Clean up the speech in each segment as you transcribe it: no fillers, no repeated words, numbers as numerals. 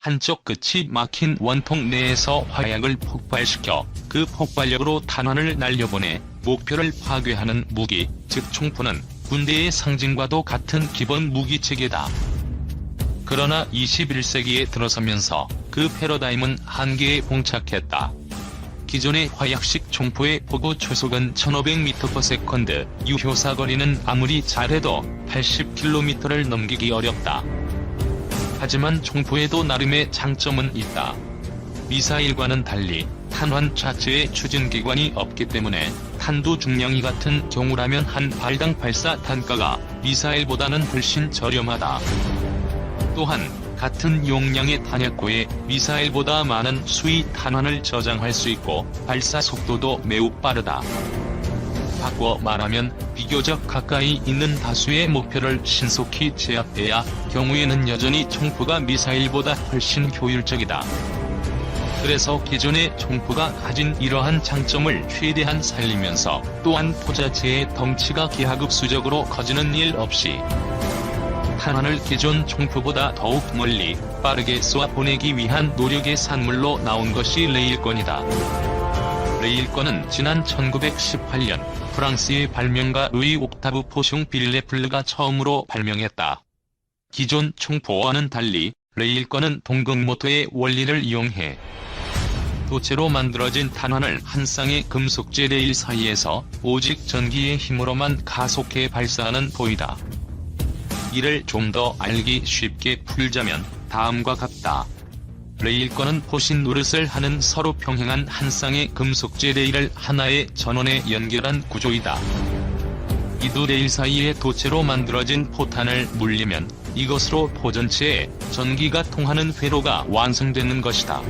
한쪽 끝이 막힌 원통 내에서 화약을 폭발시켜 그 폭발력으로 탄환을 날려보내 목표를 파괴하는 무기, 즉 총포는 군대의 상징과도 같은 기본 무기체계다. 그러나 21세기에 들어서면서 그 패러다임은 한계에 봉착했다. 기존의 화약식 총포의 포구 초속은 1500m/s, 유효사거리는 아무리 잘해도 80km를 넘기기 어렵다. 하지만 총포에도 나름의 장점은 있다. 미사일과는 달리 탄환 자체에 추진기관이 없기 때문에 탄두 중량이 같은 경우라면 한 발당 발사 단가가 미사일보다는 훨씬 저렴하다. 또한 같은 용량의 탄약고에 미사일보다 많은 수위 탄환을 저장할 수 있고 발사 속도도 매우 빠르다. 바꿔 말하면 비교적 가까이 있는 다수의 목표를 신속히 제압해야 경우에는 여전히 총포가 미사일보다 훨씬 효율적이다. 그래서 기존의 총포가 가진 이러한 장점을 최대한 살리면서 또한 포 자체의 덩치가 기하급수적으로 커지는 일 없이 탄환을 기존 총포보다 더욱 멀리 빠르게 쏘아 보내기 위한 노력의 산물로 나온 것이 레일건이다. 레일건은 지난 1918년 프랑스의 발명가 루이 옥타브 포숑 빌레플르가 처음으로 발명했다. 기존 총포와는 달리 레일건은 동극모터의 원리를 이용해 도체로 만들어진 탄환을 한 쌍의 금속재 레일 사이에서 오직 전기의 힘으로만 가속해 발사하는 포이다. 이를 좀 더 알기 쉽게 풀자면 다음과 같다. 레일건은 포신 노릇을 하는 서로 평행한 한 쌍의 금속재 레일을 하나의 전원에 연결한 구조이다. 이 두 레일 사이에 도체로 만들어진 포탄을 물리면 이것으로 포 전체에 전기가 통하는 회로가 완성되는 것이다.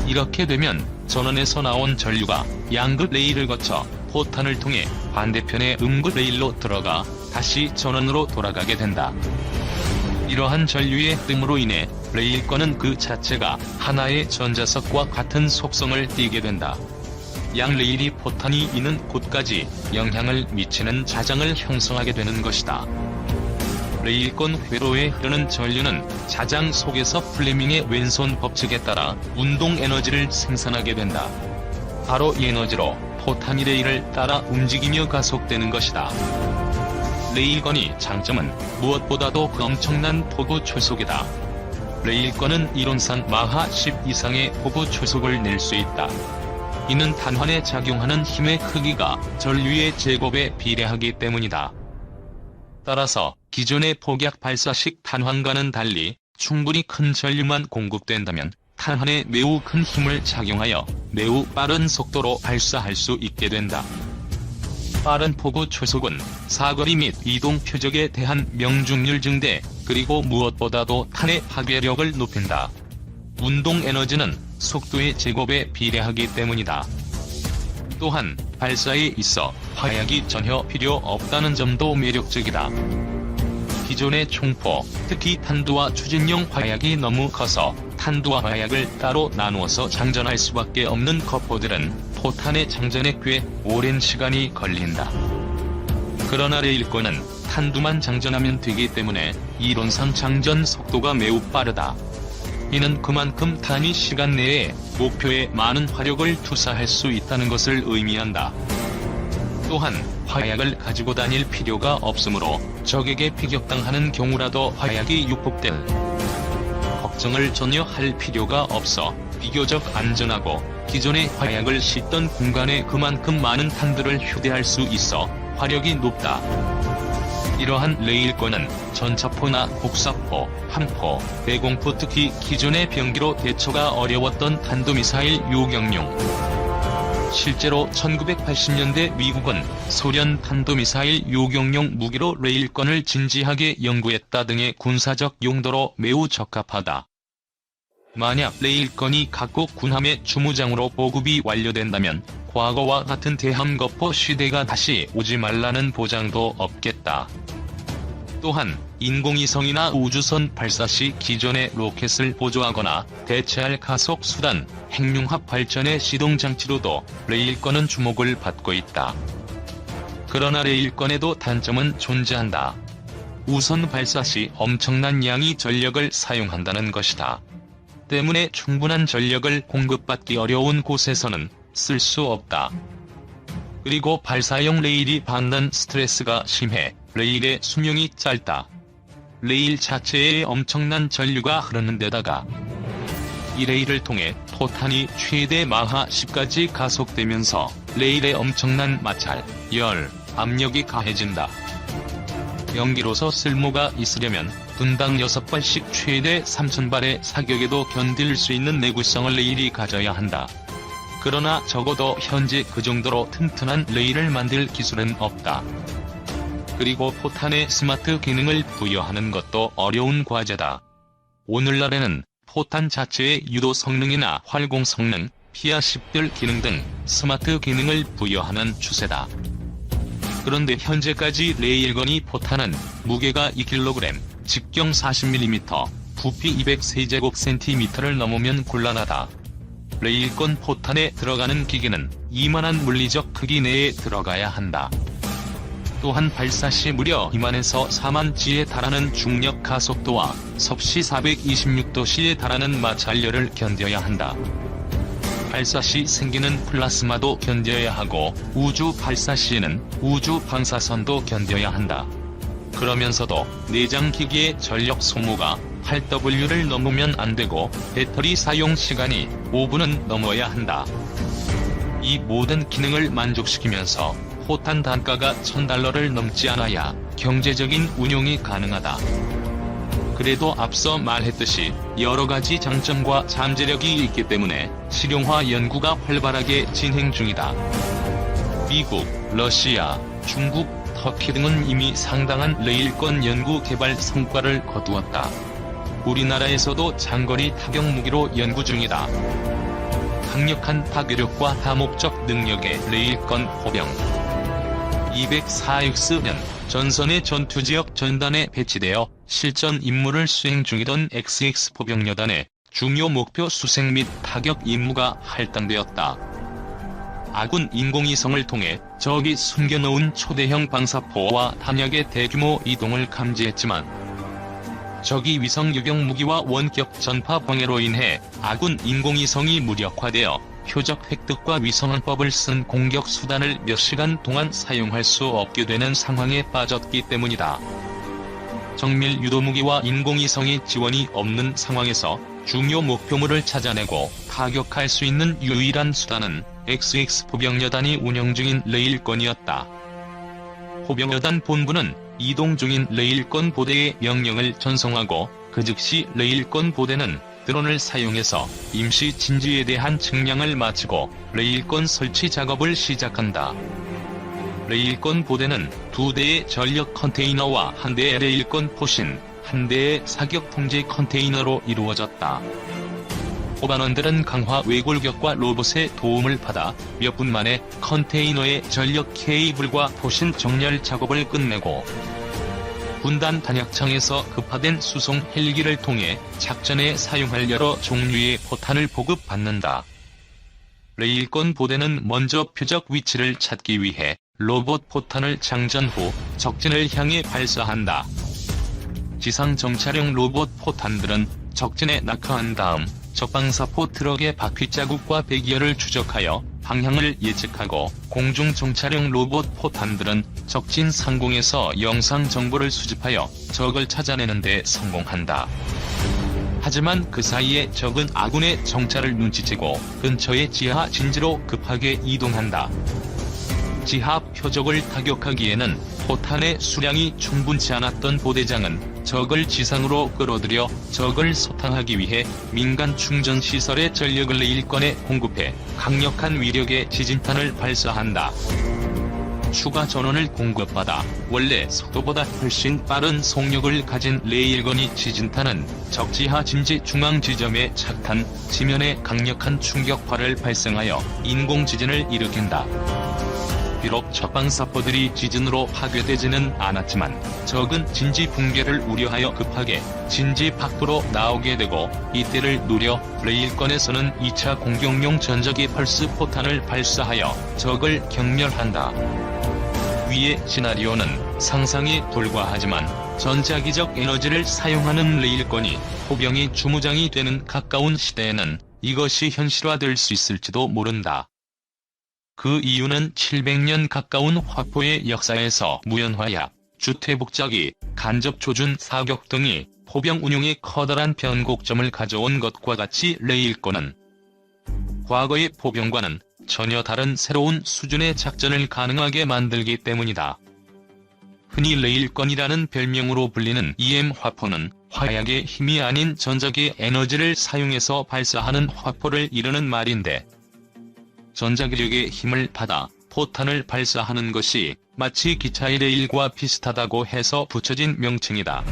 이렇게 되면 전원에서 나온 전류가 양극 레일을 거쳐 포탄을 통해 반대편의 음극 레일로 들어가 다시 전원으로 돌아가게 된다. 이러한 전류의 흐름으로 인해 레일건은 그 자체가 하나의 전자석과 같은 속성을 띠게 된다. 양 레일이 포탄이 있는 곳까지 영향을 미치는 자장을 형성하게 되는 것이다. 레일건 회로에 흐르는 전류는 자장 속에서 플레밍의 왼손 법칙에 따라 운동 에너지를 생산하게 된다. 바로 이 에너지로 포탄이 레일을 따라 움직이며 가속되는 것이다. 레일건의 장점은 무엇보다도 그 엄청난 포구 초속이다. 레일건은 이론상 마하 10 이상의 포구 초속을 낼 수 있다. 이는 탄환에 작용하는 힘의 크기가 전류의 제곱에 비례하기 때문이다. 따라서 기존의 폭약 발사식 탄환과는 달리 충분히 큰 전류만 공급된다면 탄환에 매우 큰 힘을 작용하여 매우 빠른 속도로 발사할 수 있게 된다. 빠른 포구 초속은 사거리 및 이동 표적에 대한 명중률 증대, 그리고 무엇보다도 탄의 파괴력을 높인다. 운동 에너지는 속도의 제곱에 비례하기 때문이다. 또한 발사에 있어 화약이 전혀 필요 없다는 점도 매력적이다. 기존의 총포, 특히 탄두와 추진용 화약이 너무 커서 탄두와 화약을 따로 나누어서 장전할 수밖에 없는 거포들은 포탄의 장전에 꽤 오랜 시간이 걸린다. 그러나 레일건은 탄두만 장전하면 되기 때문에 이론상 장전 속도가 매우 빠르다. 이는 그만큼 단위 시간 내에 목표에 많은 화력을 투사할 수 있다는 것을 의미한다. 또한 화약을 가지고 다닐 필요가 없으므로 적에게 피격당하는 경우라도 화약이 유폭될 걱정을 전혀 할 필요가 없어 비교적 안전하고 기존의 화약을 싣던 공간에 그만큼 많은 탄두를 휴대할 수 있어 화력이 높다. 이러한 레일건은 전차포나 복사포, 함포, 대공포, 특히 기존의 병기로 대처가 어려웠던 탄도미사일 요격용. 실제로 1980년대 미국은 소련 탄도미사일 요격용 무기로 레일건을 진지하게 연구했다 등의 군사적 용도로 매우 적합하다. 만약 레일건이 각국 군함의 주무장으로 보급이 완료된다면 과거와 같은 대함거포 시대가 다시 오지 말라는 보장도 없겠다. 또한 인공위성이나 우주선 발사 시 기존의 로켓을 보조하거나 대체할 가속 수단, 핵융합 발전의 시동장치로도 레일건은 주목을 받고 있다. 그러나 레일건에도 단점은 존재한다. 우선 발사 시 엄청난 양의 전력을 사용한다는 것이다. 때문에 충분한 전력을 공급받기 어려운 곳에서는 쓸 수 없다. 그리고 발사용 레일이 받는 스트레스가 심해 레일의 수명이 짧다. 레일 자체에 엄청난 전류가 흐르는 데다가 이 레일을 통해 포탄이 최대 마하 10까지 가속되면서 레일에 엄청난 마찰, 열, 압력이 가해진다. 연기로서 쓸모가 있으려면 분당 6발씩 최대 3000발의 사격에도 견딜 수 있는 내구성을 레일이 가져야 한다. 그러나 적어도 현재 그 정도로 튼튼한 레일을 만들 기술은 없다. 그리고 포탄에 스마트 기능을 부여하는 것도 어려운 과제다. 오늘날에는 포탄 자체의 유도 성능이나 활공 성능, 피하 식별 기능 등 스마트 기능을 부여하는 추세다. 그런데 현재까지 레일건이 포탄은 무게가 2kg, 직경 40mm, 부피 200세제곱센티미터를 넘으면 곤란하다. 레일건 포탄에 들어가는 기계는 이만한 물리적 크기 내에 들어가야 한다. 또한 발사 시 무려 2만에서 4만 G에 달하는 중력 가속도와 섭씨 426도씨에 달하는 마찰열을 견뎌야 한다. 발사 시 생기는 플라스마도 견뎌야 하고 우주 발사 시에는 우주 방사선도 견뎌야 한다. 그러면서도 내장 기기의 전력 소모가 8W를 넘으면 안 되고 배터리 사용 시간이 5분은 넘어야 한다. 이 모든 기능을 만족시키면서 포탄 단가가 $1000를 넘지 않아야 경제적인 운용이 가능하다. 그래도 앞서 말했듯이 여러가지 장점과 잠재력이 있기 때문에 실용화 연구가 활발하게 진행 중이다. 미국, 러시아, 중국, 터키 등은 이미 상당한 레일건 연구 개발 성과를 거두었다. 우리나라에서도 장거리 타격 무기로 연구 중이다. 강력한 파괴력과 다목적 능력의 레일건 포병 204X는 전선의 전투지역 전단에 배치되어 실전 임무를 수행 중이던 XX 포병여단의 중요 목표 수색 및 타격 임무가 할당되었다. 아군 인공위성을 통해 적이 숨겨놓은 초대형 방사포와 탄약의 대규모 이동을 감지했지만 적이 위성 유격 무기와 원격 전파 방해로 인해 아군 인공위성이 무력화되어 표적 획득과 위성헌법을 쓴 공격 수단을 몇 시간 동안 사용할 수 없게 되는 상황에 빠졌기 때문이다. 정밀 유도무기와 인공위성의 지원이 없는 상황에서 중요 목표물을 찾아내고 타격할 수 있는 유일한 수단은 XX 포병여단이 운영 중인 레일건이었다. 포병여단 본부는 이동 중인 레일건 보대의 명령을 전송하고 그 즉시 레일건 보대는 드론을 사용해서 임시 진지에 대한 측량을 마치고 레일건 설치 작업을 시작한다. 레일건 보대는 2대의 전력 컨테이너와 1대의 레일건 포신, 1대의 사격 통제 컨테이너로 이루어졌다. 호반원들은 강화 외골격과 로봇의 도움을 받아 몇 분 만에 컨테이너의 전력 케이블과 포신 정렬 작업을 끝내고 군단 단약청에서 급파된 수송 헬기를 통해 작전에 사용할 여러 종류의 포탄을 보급받는다. 레일건 보대는 먼저 표적 위치를 찾기 위해 로봇 포탄을 장전 후 적진을 향해 발사한다. 지상 정찰용 로봇 포탄들은 적진에 낙하한 다음 적방사포 트럭의 바퀴 자국과 배기열을 추적하여 방향을 예측하고 공중 정찰용 로봇 포탄들은 적진 상공에서 영상 정보를 수집하여 적을 찾아내는 데 성공한다. 하지만 그 사이에 적은 아군의 정찰을 눈치채고 근처의 지하 진지로 급하게 이동한다. 지하 표적을 타격하기에는 포탄의 수량이 충분치 않았던 보대장은 적을 지상으로 끌어들여 적을 소탕하기 위해 민간 충전시설의 전력을 레일건에 공급해 강력한 위력의 지진탄을 발사한다. 추가 전원을 공급받아 원래 속도보다 훨씬 빠른 속력을 가진 레일건이 지진탄은 적지하 진지 중앙 지점에 착탄, 지면에 강력한 충격파를 발생하여 인공지진을 일으킨다. 비록 적방사포들이 지진으로 파괴되지는 않았지만 적은 진지 붕괴를 우려하여 급하게 진지 밖으로 나오게 되고 이때를 노려 레일건에서는 2차 공격용 전적이 펄스 포탄을 발사하여 적을 경멸한다. 위의 시나리오는 상상에 불과하지만 전자기적 에너지를 사용하는 레일건이 포병이 주무장이 되는 가까운 시대에는 이것이 현실화될 수 있을지도 모른다. 그 이유는 700년 가까운 화포의 역사에서 무연화약, 주퇴복작이, 간접조준 사격 등이 포병 운용에 커다란 변곡점을 가져온 것과 같이 레일건은 과거의 포병과는 전혀 다른 새로운 수준의 작전을 가능하게 만들기 때문이다. 흔히 레일건이라는 별명으로 불리는 EM 화포는 화약의 힘이 아닌 전자기 에너지를 사용해서 발사하는 화포를 이르는 말인데, 전자기력의 힘을 받아 포탄을 발사하는 것이 마치 기차의 레일과 비슷하다고 해서 붙여진 명칭이다.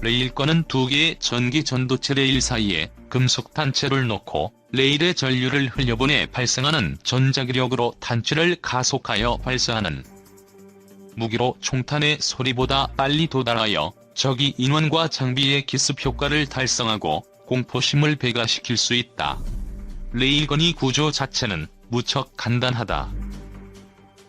레일건은 두 개의 전기 전도체 레일 사이에 금속 단체를 놓고 레일의 전류를 흘려보내 발생하는 전자기력으로 단체를 가속하여 발사하는 무기로 총탄의 소리보다 빨리 도달하여 적이 인원과 장비의 기습 효과를 달성하고 공포심을 배가시킬 수 있다. 레일건의 구조 자체는 무척 간단하다.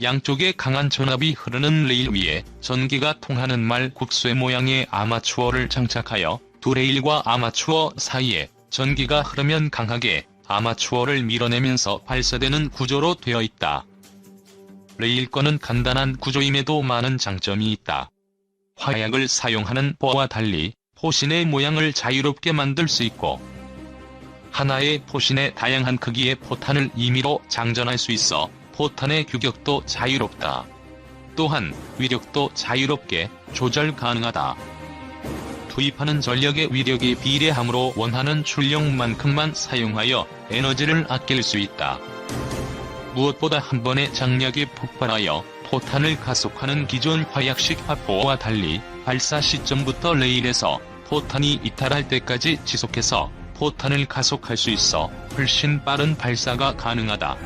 양쪽에 강한 전압이 흐르는 레일 위에 전기가 통하는 말 국쇠 모양의 아마추어를 장착하여 두 레일과 아마추어 사이에 전기가 흐르면 강하게 아마추어를 밀어내면서 발사되는 구조로 되어 있다. 레일건은 간단한 구조임에도 많은 장점이 있다. 화약을 사용하는 포와 달리 포신의 모양을 자유롭게 만들 수 있고, 하나의 포신에 다양한 크기의 포탄을 임의로 장전할 수 있어 포탄의 규격도 자유롭다. 또한 위력도 자유롭게 조절 가능하다. 투입하는 전력의 위력이 비례하므로 원하는 출력만큼만 사용하여 에너지를 아낄 수 있다. 무엇보다 한 번의 장력이 폭발하여 포탄을 가속하는 기존 화약식 화포와 달리 발사 시점부터 레일에서 포탄이 이탈할 때까지 지속해서 포탄을 가속할 수 있어 훨씬 빠른 발사가 가능하다.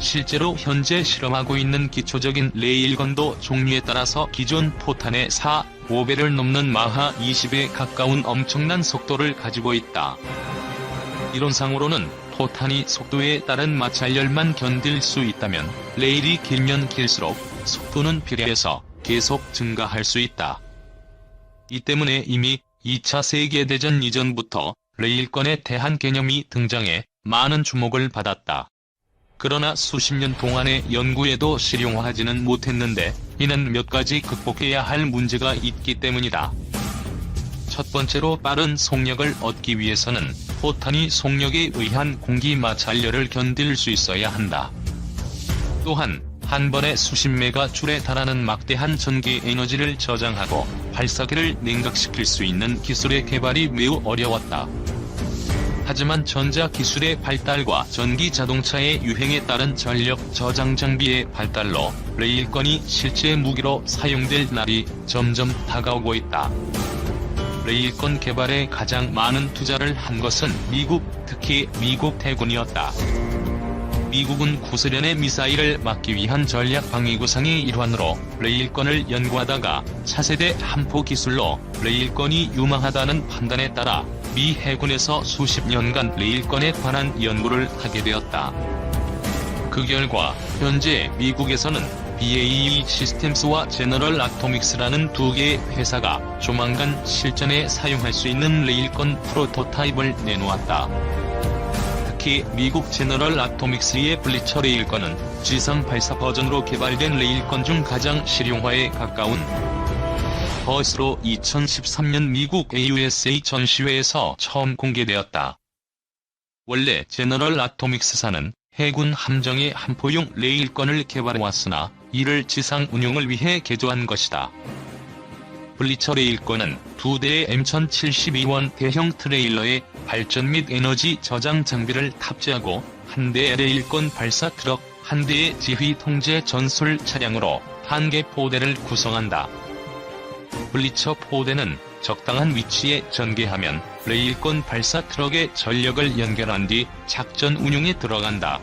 실제로 현재 실험하고 있는 기초적인 레일건도 종류에 따라서 기존 포탄의 4, 5배를 넘는 마하 20에 가까운 엄청난 속도를 가지고 있다. 이론상으로는 포탄이 속도에 따른 마찰열만 견딜 수 있다면 레일이 길면 길수록 속도는 비례해서 계속 증가할 수 있다. 이 때문에 이미 2차 세계대전 이전부터 레일건에 대한 개념이 등장해 많은 주목을 받았다. 그러나 수십 년 동안의 연구에도 실용화하지는 못했는데, 이는 몇 가지 극복해야 할 문제가 있기 때문이다. 첫 번째로 빠른 속력을 얻기 위해서는 포탄이 속력에 의한 공기 마찰열을 견딜 수 있어야 한다. 또한 한 번에 수십 메가줄에 달하는 막대한 전기 에너지를 저장하고 발사기를 냉각시킬 수 있는 기술의 개발이 매우 어려웠다. 하지만 전자기술의 발달과 전기 자동차의 유행에 따른 전력 저장 장비의 발달로 레일건이 실제 무기로 사용될 날이 점점 다가오고 있다. 레일건 개발에 가장 많은 투자를 한 것은 미국, 특히 미국 해군이었다. 미국은 구소련의 미사일을 막기 위한 전략 방위 구상의 일환으로 레일건을 연구하다가 차세대 함포 기술로 레일건이 유망하다는 판단에 따라 미 해군에서 수십 년간 레일건에 관한 연구를 하게 되었다. 그 결과 현재 미국에서는 BAE 시스템스와 제너럴 아토믹스라는 두 개의 회사가 조만간 실전에 사용할 수 있는 레일건 프로토타입을 내놓았다. 특히 미국 제너럴 아토믹스의 블리처 레일건은 지상 발사 버전으로 개발된 레일건 중 가장 실용화에 가까운 것으로 2013년 미국 AUSA 전시회에서 처음 공개되었다. 원래 제너럴 아토믹스사는 해군 함정의 함포용 레일건을 개발해왔으나 이를 지상 운용을 위해 개조한 것이다. 블리처 레일건은 두 대의 M1072원 대형 트레일러에 발전 및 에너지 저장 장비를 탑재하고 한 대의 레일건 발사 트럭, 한 대의 지휘 통제 전술 차량으로 한 개 포대를 구성한다. 블리처 포대는 적당한 위치에 전개하면 레일건 발사 트럭에 전력을 연결한 뒤 작전 운용에 들어간다.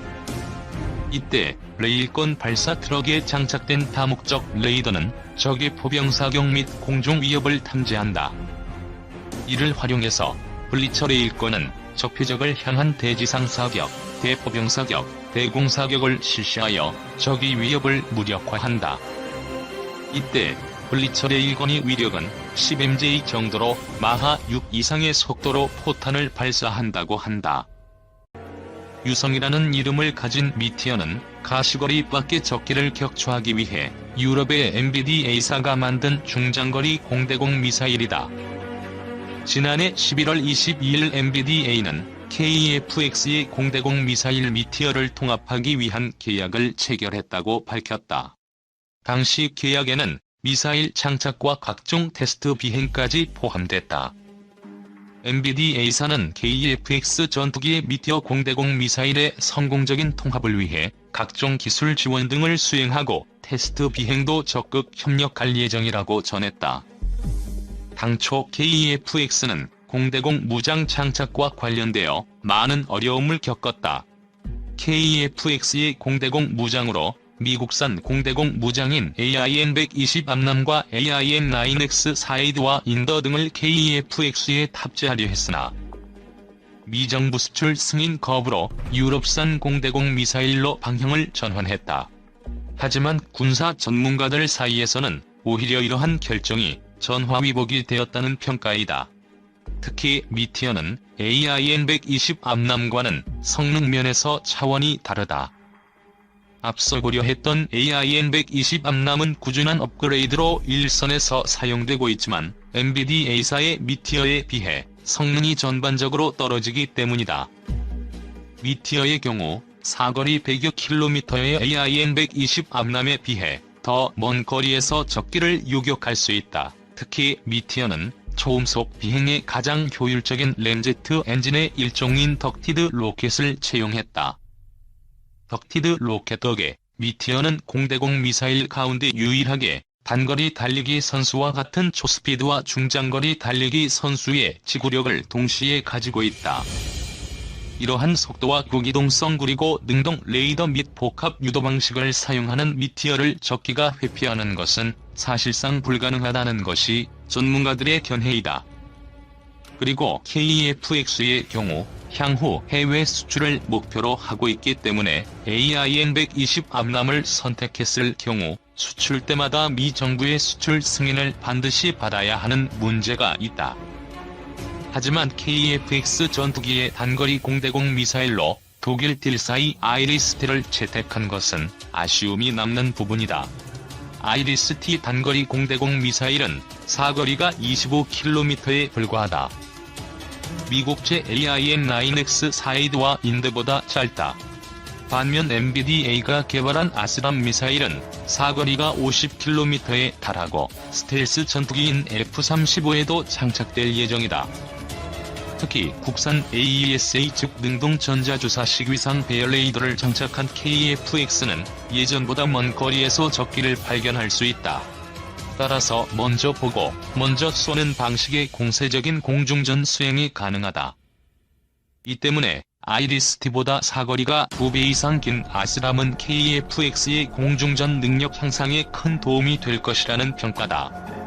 이때 레일건 발사 트럭에 장착된 다목적 레이더는 적의 포병 사격 및 공중 위협을 탐지한다. 이를 활용해서 블리처 레일건은 적 표적을 향한 대지상 사격, 대포병 사격, 대공사격을 실시하여 적의 위협을 무력화한다. 이때 블리처 레일건의 위력은 10mj 정도로 마하 6 이상의 속도로 포탄을 발사한다고 한다. 유성이라는 이름을 가진 미티어는 가시거리 밖의 적기를 격추하기 위해 유럽의 MBDA사가 만든 중장거리 공대공 미사일이다. 지난해 11월 22일 MBDA는 KF-X의 공대공 미사일 미티어를 통합하기 위한 계약을 체결했다고 밝혔다. 당시 계약에는 미사일 장착과 각종 테스트 비행까지 포함됐다. MBDA사는 KF-X 전투기의 미티어 공대공 미사일의 성공적인 통합을 위해 각종 기술 지원 등을 수행하고 테스트 비행도 적극 협력할 예정이라고 전했다. 당초 KF-X는 공대공 무장 장착과 관련되어 많은 어려움을 겪었다. KF-X의 공대공 무장으로 미국산 공대공 무장인 AIM-120 암람과 AIM-9X 사이드와 인더 등을 KF-X에 탑재하려 했으나 미정부 수출 승인 거부로 유럽산 공대공 미사일로 방향을 전환했다. 하지만 군사 전문가들 사이에서는 오히려 이러한 결정이 전화위복이 되었다는 평가이다. 특히 미티어는 AIM-120 암람과는 성능 면에서 차원이 다르다. 앞서 고려했던 AIM-120 암람은 꾸준한 업그레이드로 일선에서 사용되고 있지만 MBDA사의 미티어에 비해 성능이 전반적으로 떨어지기 때문이다. 미티어의 경우 사거리 100여 킬로미터의 AIM-120 암람에 비해 더 먼 거리에서 적기를 요격할 수 있다. 특히 미티어는 초음속 비행에 가장 효율적인 램제트 엔진의 일종인 덕티드 로켓을 채용했다. 덕티드 로켓 덕에 미티어는 공대공 미사일 가운데 유일하게 단거리 달리기 선수와 같은 초스피드와 중장거리 달리기 선수의 지구력을 동시에 가지고 있다. 이러한 속도와 구기동성 그리고 능동 레이더 및 복합 유도 방식을 사용하는 미티어를 적기가 회피하는 것은 사실상 불가능하다는 것이 전문가들의 견해이다. 그리고 KF-X의 경우 향후 해외 수출을 목표로 하고 있기 때문에 AIM-120 암람을 선택했을 경우 수출 때마다 미 정부의 수출 승인을 반드시 받아야 하는 문제가 있다. 하지만 KF-X 전투기의 단거리 공대공 미사일로 독일 딜사이 아이리스-T를 채택한 것은 아쉬움이 남는 부분이다. 아이리스-T 단거리 공대공 미사일은 사거리가 25km에 불과하다. 미국제 AIM-9X 사이드와 인더보다 짧다. 반면 MBDA가 개발한 아스람 미사일은 사거리가 50km에 달하고 스텔스 전투기인 F-35에도 장착될 예정이다. 특히 국산 AESA 즉 능동전자주사식 위상 배열 레이더를 장착한 KF-X는 예전보다 먼 거리에서 적기를 발견할 수 있다. 따라서 먼저 보고 먼저 쏘는 방식의 공세적인 공중전 수행이 가능하다. 이 때문에 아이리스-T보다 사거리가 2배 이상 긴 아스람은 KF-X의 공중전 능력 향상에 큰 도움이 될 것이라는 평가다.